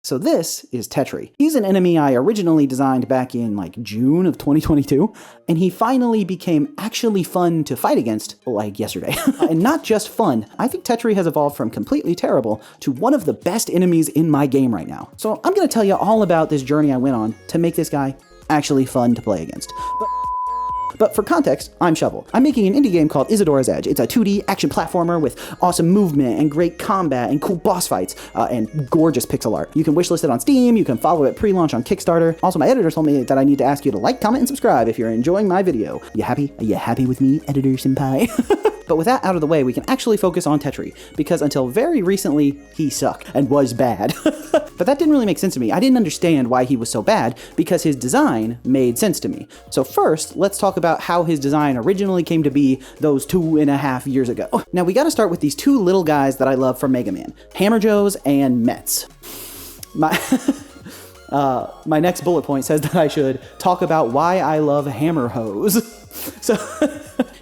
So this is Tetri. He's an enemy I originally designed back in like June of 2022, and he finally became actually fun to fight against like yesterday. And not just fun, I think Tetri has evolved from completely terrible to one of the best enemies in my game right now. So I'm gonna tell you all about this journey I went on to make this guy actually fun to play against. But for context, I'm Shovel. I'm making an indie game called Isadora's Edge. It's a 2D action platformer with awesome movement and great combat and cool boss fights and gorgeous pixel art. You can wishlist it on Steam, you can follow it pre-launch on Kickstarter. Also, my editor told me that I need to ask you to like, comment, and subscribe if you're enjoying my video. You happy? Are you happy with me, editor senpai? But with that out of the way, we can actually focus on Tetri, because until very recently, he sucked and was bad. But that didn't really make sense to me. I didn't understand why he was so bad, because his design made sense to me. So first, let's talk about how his design originally came to be those 2.5 years ago. Now we gotta start with these two little guys that I love from Mega Man, Hammer Joes and Mets. My next bullet point says that I should talk about why I love hammer hoes. So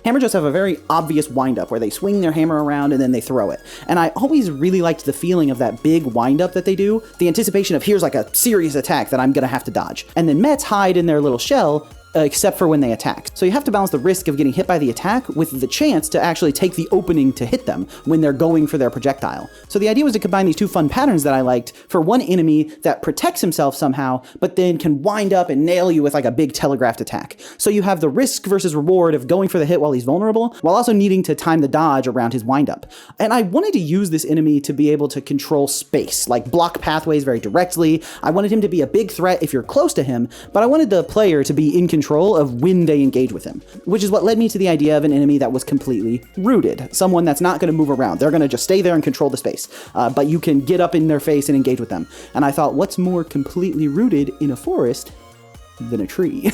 Hammer Joes have a very obvious wind-up where they swing their hammer around and then they throw it. And I always really liked the feeling of that big wind-up that they do, the anticipation of here's like a serious attack that I'm gonna have to dodge. And then Mets hide in their little shell, except for when they attack. So you have to balance the risk of getting hit by the attack with the chance to actually take the opening to hit them when they're going for their projectile. So the idea was to combine these two fun patterns that I liked for one enemy that protects himself somehow, but then can wind up and nail you with like a big telegraphed attack. So you have the risk versus reward of going for the hit while he's vulnerable, while also needing to time the dodge around his windup. And I wanted to use this enemy to be able to control space, like block pathways very directly. I wanted him to be a big threat if you're close to him, but I wanted the player to be in control of when they engage with him, which is what led me to the idea of an enemy that was completely rooted, someone that's not going to move around. They're going to just stay there and control the space, but you can get up in their face and engage with them. And I thought, what's more completely rooted in a forest than a tree?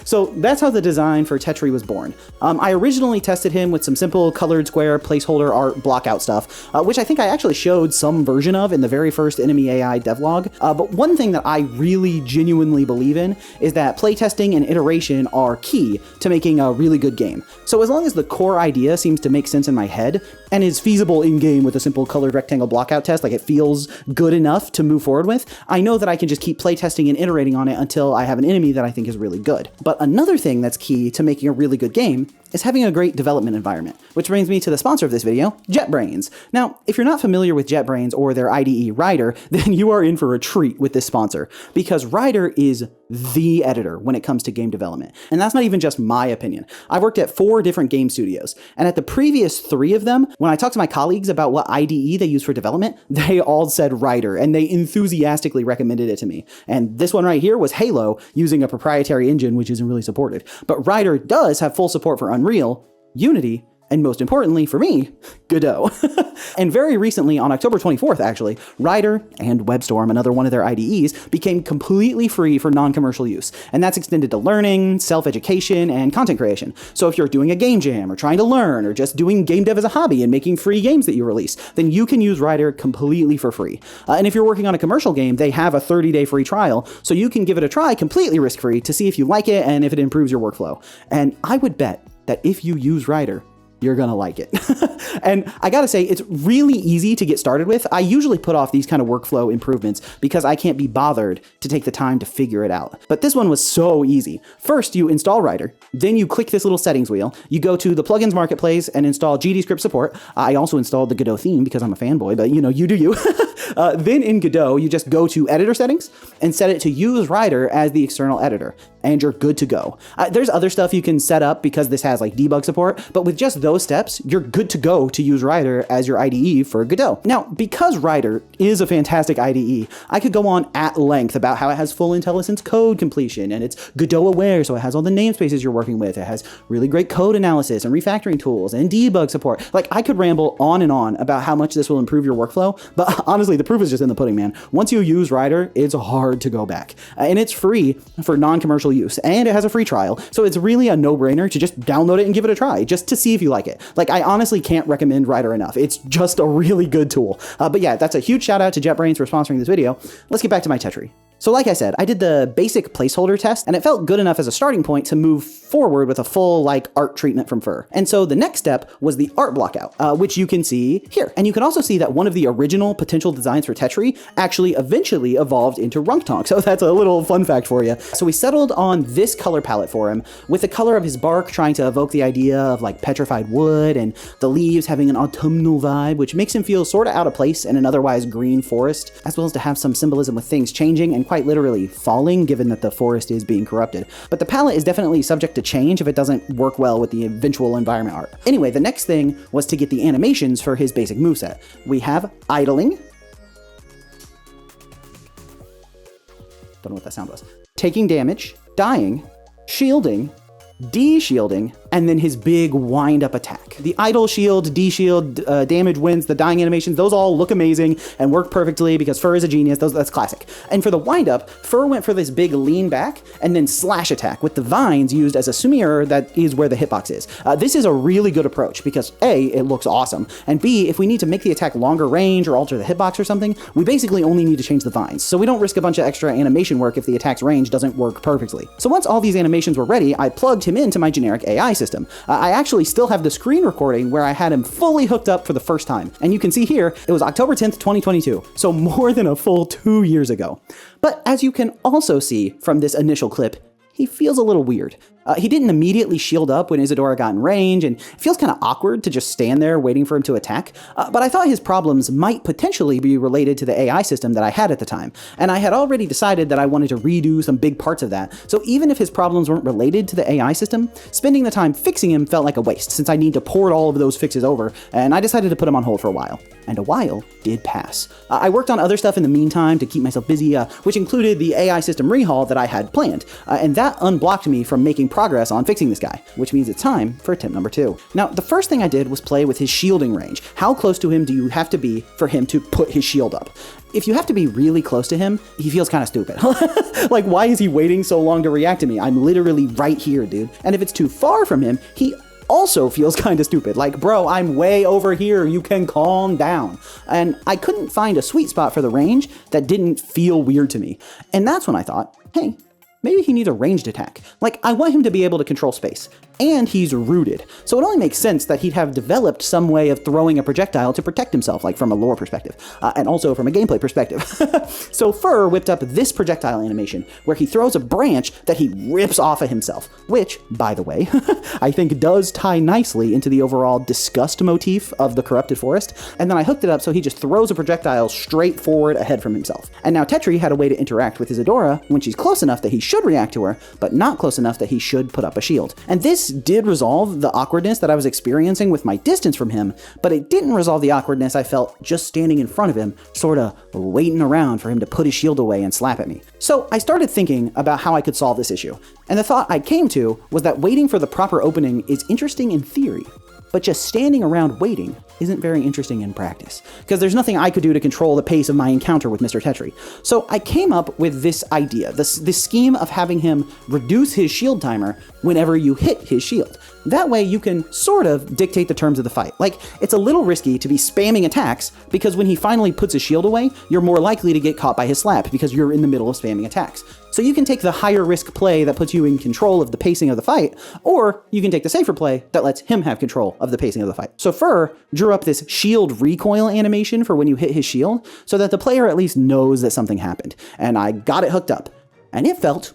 So that's how the design for Tetri was born. I originally tested him with some simple colored square placeholder art blockout stuff, which I think I actually showed some version of in the very first enemy AI devlog. But one thing that I really genuinely believe in is that playtesting and iteration are key to making a really good game. So as long as the core idea seems to make sense in my head and is feasible in game with a simple colored rectangle blockout test, like it feels good enough to move forward with, I know that I can just keep playtesting and iterating on it until I have an enemy that I think is really good. But another thing that's key to making a really good game is having a great development environment, which brings me to the sponsor of this video, JetBrains. Now, if you're not familiar with JetBrains or their IDE Rider, then you are in for a treat with this sponsor, because Rider is the editor when it comes to game development. And that's not even just my opinion. I've worked at 4 different game studios, and at the previous 3 of them, when I talked to my colleagues about what IDE they use for development, they all said Rider, and they enthusiastically recommended it to me. And this one right here was Halo, using a proprietary engine, which isn't really supported. But Rider does have full support for Unreal, Unity, and most importantly for me, Godot. And very recently, on October 24th actually, Rider and WebStorm, another one of their IDEs, became completely free for non-commercial use. And that's extended to learning, self-education, and content creation. So if you're doing a game jam, or trying to learn, or just doing game dev as a hobby and making free games that you release, then you can use Rider completely for free. And if you're working on a commercial game, they have a 30-day free trial, so you can give it a try completely risk-free to see if you like it and if it improves your workflow. And I would bet that if you use Rider, you're gonna like it. And I gotta say, it's really easy to get started with. I usually put off these kind of workflow improvements because I can't be bothered to take the time to figure it out. But this one was so easy. First, you install Rider, then you click this little settings wheel, you go to the plugins marketplace and install GDScript support. I also installed the Godot theme because I'm a fanboy, but you know, you do you. Then in Godot, you just go to editor settings and set it to use Rider as the external editor, and you're good to go. There's other stuff you can set up because this has like debug support, but with just those steps, you're good to go to use Rider as your IDE for Godot. Now, because Rider is a fantastic IDE, I could go on at length about how it has full IntelliSense code completion, and it's Godot aware, so it has all the namespaces you're working with. It has really great code analysis and refactoring tools and debug support. Like, I could ramble on and on about how much this will improve your workflow, but honestly, the proof is just in the pudding, man. Once you use Rider, it's hard to go back. And it's free for non-commercial use, and it has a free trial, so it's really a no-brainer to just download it and give it a try, just to see if you like it. Like, I honestly can't recommend Rider enough. It's just a really good tool. But yeah, that's a huge shout out to JetBrains for sponsoring this video. Let's get back to my Tetri. So like I said, I did the basic placeholder test, and it felt good enough as a starting point to move forward with a full art treatment from fur. And so the next step was the art blockout, which you can see here. And you can also see that one of the original potential designs for Tetri actually eventually evolved into Runktonk. So that's a little fun fact for you. So we settled on this color palette for him, with the color of his bark trying to evoke the idea of petrified wood, and the leaves having an autumnal vibe, which makes him feel sort of out of place in an otherwise green forest, as well as to have some symbolism with things changing and quite literally falling, given that the forest is being corrupted. But the palette is definitely subject to change if it doesn't work well with the eventual environment art. Anyway, the next thing was to get the animations for his basic moveset. We have idling. Don't know what that sound was. Taking damage, dying, shielding, de-shielding, and then his big wind-up attack. The idle shield, de-shield, damage wins, the dying animations, those all look amazing and work perfectly because Fur is a genius. That's classic. And for the wind-up, Fur went for this big lean back and then slash attack with the vines used as a sumier that is where the hitbox is. This is a really good approach because A, it looks awesome, and B, if we need to make the attack longer range or alter the hitbox or something, we basically only need to change the vines. So we don't risk a bunch of extra animation work if the attack's range doesn't work perfectly. So once all these animations were ready, I plugged him into my generic AI system. I actually still have the screen recording where I had him fully hooked up for the first time. And you can see here, it was October 10th, 2022. So more than a full 2 years ago. But as you can also see from this initial clip, he feels a little weird. He didn't immediately shield up when Isadora got in range, and it feels kind of awkward to just stand there waiting for him to attack. But I thought his problems might potentially be related to the AI system that I had at the time, and I had already decided that I wanted to redo some big parts of that. So even if his problems weren't related to the AI system, spending the time fixing him felt like a waste, since I need to port all of those fixes over, and I decided to put him on hold for a while. And a while did pass. I worked on other stuff in the meantime to keep myself busy, which included the AI system rehaul that I had planned, and that unblocked me from making progress on fixing this guy, which means it's time for attempt number 2. Now, the first thing I did was play with his shielding range. How close to him do you have to be for him to put his shield up? If you have to be really close to him, he feels kind of stupid. Why is he waiting so long to react to me? I'm literally right here, dude. And if it's too far from him, he also feels kind of stupid. Bro, I'm way over here. You can calm down. And I couldn't find a sweet spot for the range that didn't feel weird to me. And that's when I thought, hey, maybe he needs a ranged attack. I want him to be able to control space. And he's rooted. So it only makes sense that he'd have developed some way of throwing a projectile to protect himself, from a lore perspective, and also from a gameplay perspective. So Fur whipped up this projectile animation, where he throws a branch that he rips off of himself, which, by the way, I think does tie nicely into the overall disgust motif of the corrupted forest. And then I hooked it up so he just throws a projectile straight forward ahead from himself. And now Tetri had a way to interact with Isadora when she's close enough that he should react to her, but not close enough that he should put up a shield. And this did resolve the awkwardness that I was experiencing with my distance from him, but it didn't resolve the awkwardness I felt just standing in front of him, sort of waiting around for him to put his shield away and slap at me. So I started thinking about how I could solve this issue, and the thought I came to was that waiting for the proper opening is interesting in theory, but just standing around waiting isn't very interesting in practice, because there's nothing I could do to control the pace of my encounter with Mr. Tetri. So I came up with this idea, this scheme of having him reduce his shield timer whenever you hit his shield. That way you can sort of dictate the terms of the fight. It's a little risky to be spamming attacks, because when he finally puts his shield away, you're more likely to get caught by his slap because you're in the middle of spamming attacks. So you can take the higher risk play that puts you in control of the pacing of the fight, or you can take the safer play that lets him have control of the pacing of the fight. So Fur drew up this shield recoil animation for when you hit his shield, so that the player at least knows that something happened. And I got it hooked up, and it felt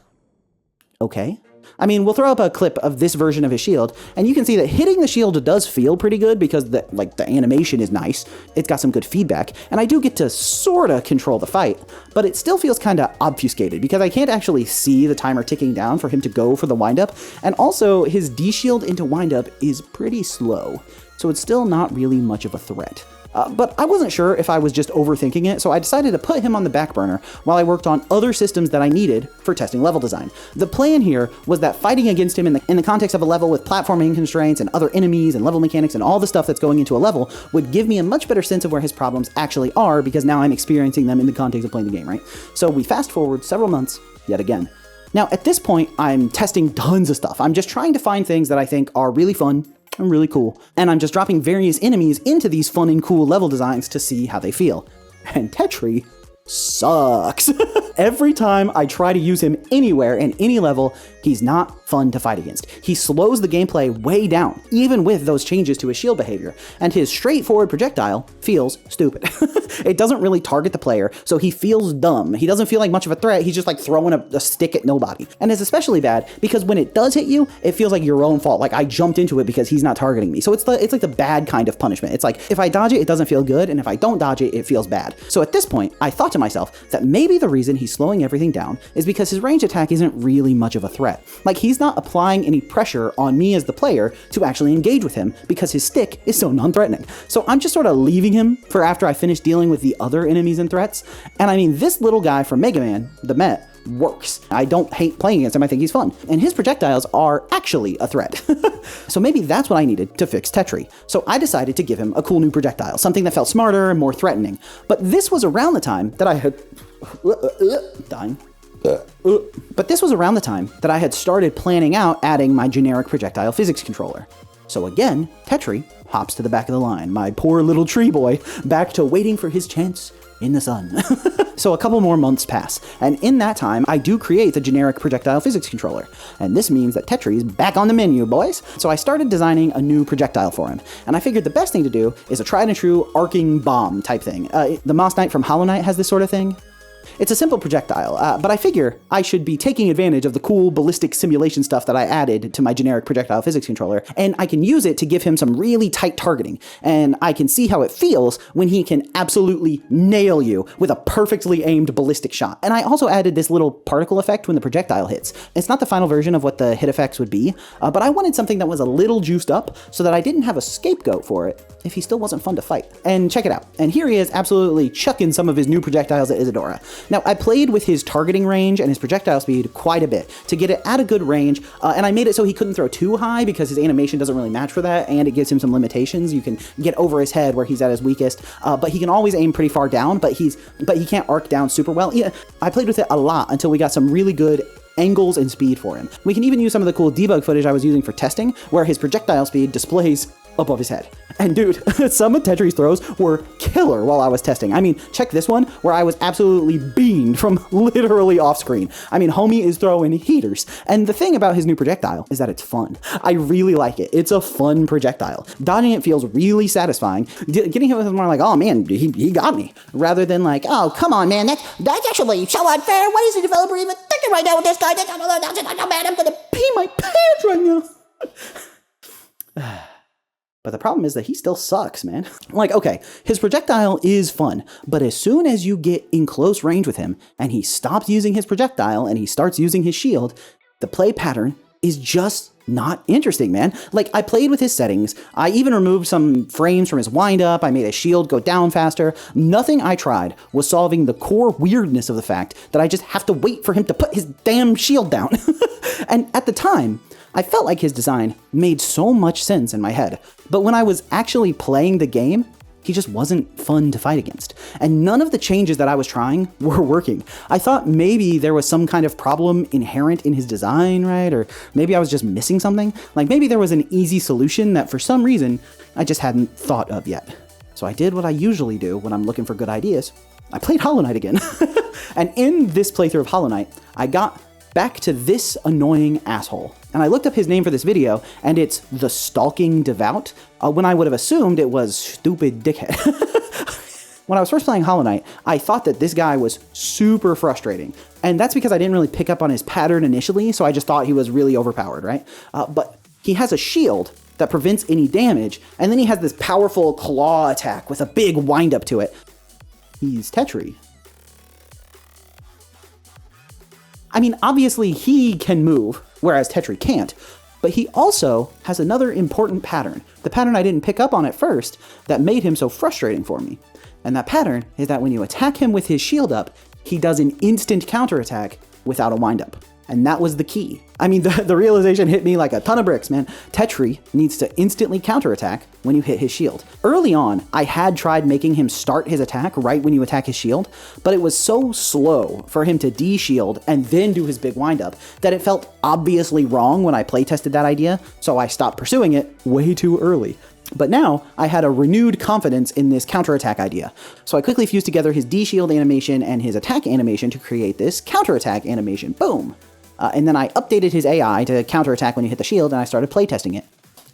okay. We'll throw up a clip of this version of his shield, and you can see that hitting the shield does feel pretty good because the animation is nice. It's got some good feedback, and I do get to sorta control the fight, but it still feels kinda obfuscated because I can't actually see the timer ticking down for him to go for the windup, and also his D-shield into windup is pretty slow, so it's still not really much of a threat. But I wasn't sure if I was just overthinking it, so I decided to put him on the back burner while I worked on other systems that I needed for testing level design. The plan here was that fighting against him in the context of a level with platforming constraints and other enemies and level mechanics and all the stuff that's going into a level would give me a much better sense of where his problems actually are, because now I'm experiencing them in the context of playing the game, right? So we fast forward several months yet again. Now, at this point, I'm testing tons of stuff. I'm just trying to find things that I think are really fun and really cool, and I'm just dropping various enemies into these fun and cool level designs to see how they feel. And Tetri sucks. Every time I try to use him anywhere in any level, he's not fun to fight against. He slows the gameplay way down, even with those changes to his shield behavior, and his straightforward projectile feels stupid. It doesn't really target the player, so he feels dumb. He doesn't feel like much of a threat. He's just like throwing a stick at nobody. And it's especially bad because when it does hit you, it feels like your own fault. Like I jumped into it because he's not targeting me. So it's like the bad kind of punishment. It's like if I dodge it, it doesn't feel good, and if I don't dodge it, it feels bad. So at this point, I thought to myself that maybe the reason he's slowing everything down is because his range attack isn't really much of a threat. Like he's not applying any pressure on me as the player to actually engage with him because his stick is so non-threatening. So I'm just sort of leaving him for after I finish dealing with the other enemies and threats. And I mean, this little guy from Mega Man, the Met, works. I don't hate playing against him. I think he's fun. And his projectiles are actually a threat. So maybe that's what I needed to fix Tetri. So I decided to give him a cool new projectile, something that felt smarter and more threatening. But this was around the time that I had... dying. But this was around the time that I had started planning out adding my generic projectile physics controller. So again, Tetri hops to the back of the line, my poor little tree boy, back to waiting for his chance in the sun. So a couple more months pass, and in that time, I do create the generic projectile physics controller. And this means that Tetri is back on the menu, boys. So I started designing a new projectile for him, and I figured the best thing to do is a tried and true arcing bomb type thing. The Moss Knight from Hollow Knight has this sort of thing. It's a simple projectile, but I figure I should be taking advantage of the cool ballistic simulation stuff that I added to my generic projectile physics controller, and I can use it to give him some really tight targeting, and I can see how it feels when he can absolutely nail you with a perfectly aimed ballistic shot. And I also added this little particle effect when the projectile hits. It's not the final version of what the hit effects would be, but I wanted something that was a little juiced up so that I didn't have a scapegoat for it if he still wasn't fun to fight. And check it out. And here he is absolutely chucking some of his new projectiles at Isadora. Now, I played with his targeting range and his projectile speed quite a bit to get it at a good range, and I made it so he couldn't throw too high because his animation doesn't really match for that, and it gives him some limitations. You can get over his head where he's at his weakest, but he can always aim pretty far down, but he can't arc down super well. Yeah, I played with it a lot until we got some really good angles and speed for him. We can even use some of the cool debug footage I was using for testing, where his projectile speed displays above his head. And dude, some of Tetri's throws were killer while I was testing. I mean, check this one where I was absolutely beamed from literally off screen. I mean, homie is throwing heaters. And the thing about his new projectile is that it's fun. I really like it. It's a fun projectile. Dodging it feels really satisfying. Getting hit with it more like, oh man, he got me. Rather than like, oh, come on, man, that's actually so unfair. Why is the developer even thinking right now with this guy? Oh man, I'm gonna pee my pants right now. But the problem is that he still sucks, man. Like, okay, his projectile is fun, but as soon as you get in close range with him and he stops using his projectile and he starts using his shield, the play pattern is just not interesting, man. Like, I played with his settings. I even removed some frames from his windup. I made his shield go down faster. Nothing I tried was solving the core weirdness of the fact that I just have to wait for him to put his damn shield down. And at the time, I felt like his design made so much sense in my head, but when I was actually playing the game, he just wasn't fun to fight against. And none of the changes that I was trying were working. I thought maybe there was some kind of problem inherent in his design, right? Or maybe I was just missing something. Like maybe there was an easy solution that for some reason I just hadn't thought of yet. So I did what I usually do when I'm looking for good ideas. I played Hollow Knight again. And in this playthrough of Hollow Knight, I got back to this annoying asshole. And I looked up his name for this video, and it's The Stalking Devout, when I would have assumed it was Stupid Dickhead. When I was first playing Hollow Knight, I thought that this guy was super frustrating. And that's because I didn't really pick up on his pattern initially, so I just thought he was really overpowered, right? But he has a shield that prevents any damage, and then he has this powerful claw attack with a big wind-up to it. He's Tetri. I mean, obviously he can move, whereas Tetri can't, but he also has another important pattern, the pattern I didn't pick up on at first that made him so frustrating for me. And that pattern is that when you attack him with his shield up, he does an instant counterattack without a windup. And that was the key. I mean, the realization hit me like a ton of bricks, man. Tetri needs to instantly counterattack when you hit his shield. Early on, I had tried making him start his attack right when you attack his shield, but it was so slow for him to de-shield and then do his big windup that it felt obviously wrong when I playtested that idea, so I stopped pursuing it way too early. But now I had a renewed confidence in this counterattack idea. So I quickly fused together his D-shield animation and his attack animation to create this counterattack animation. Boom! And then I updated his AI to counterattack when you hit the shield, and I started playtesting it.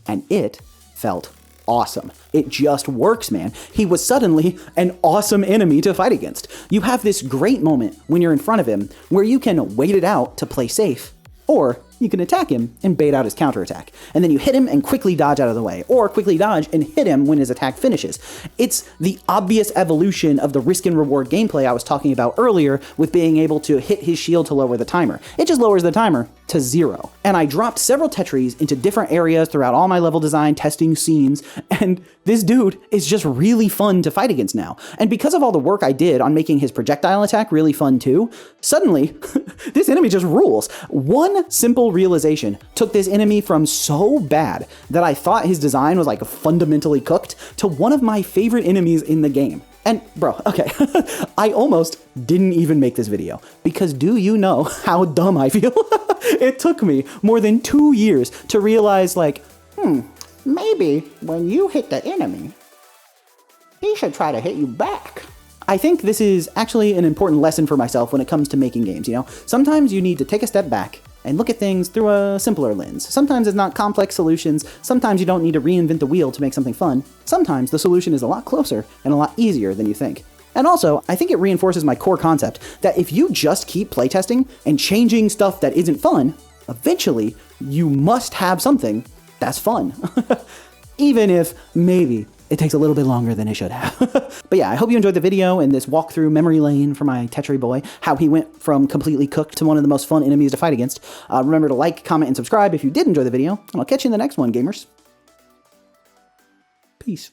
And it felt awesome. It just works, man. He was suddenly an awesome enemy to fight against. You have this great moment when you're in front of him where you can wait it out to play safe, or you can attack him and bait out his counterattack. And then you hit him and quickly dodge out of the way, or quickly dodge and hit him when his attack finishes. It's the obvious evolution of the risk and reward gameplay I was talking about earlier with being able to hit his shield to lower the timer. It just lowers the timer to 0. And I dropped several Tetris into different areas throughout all my level design testing scenes, and this dude is just really fun to fight against now. And because of all the work I did on making his projectile attack really fun too, suddenly this enemy just rules. One simple realization took this enemy from so bad that I thought his design was like fundamentally cooked to one of my favorite enemies in the game. And bro, okay, I almost didn't even make this video because do you know how dumb I feel? It took me more than 2 years to realize like, maybe when you hit the enemy, he should try to hit you back. I think this is actually an important lesson for myself when it comes to making games, you know? Sometimes you need to take a step back and look at things through a simpler lens. Sometimes it's not complex solutions. Sometimes you don't need to reinvent the wheel to make something fun. Sometimes the solution is a lot closer and a lot easier than you think. And also, I think it reinforces my core concept that if you just keep playtesting and changing stuff that isn't fun, eventually you must have something that's fun. Even if maybe it takes a little bit longer than it should have. But yeah, I hope you enjoyed the video and this walk through memory lane for my Tetri boy, how he went from completely cooked to one of the most fun enemies to fight against. Remember to like, comment, and subscribe if you did enjoy the video, and I'll catch you in the next one, gamers. Peace.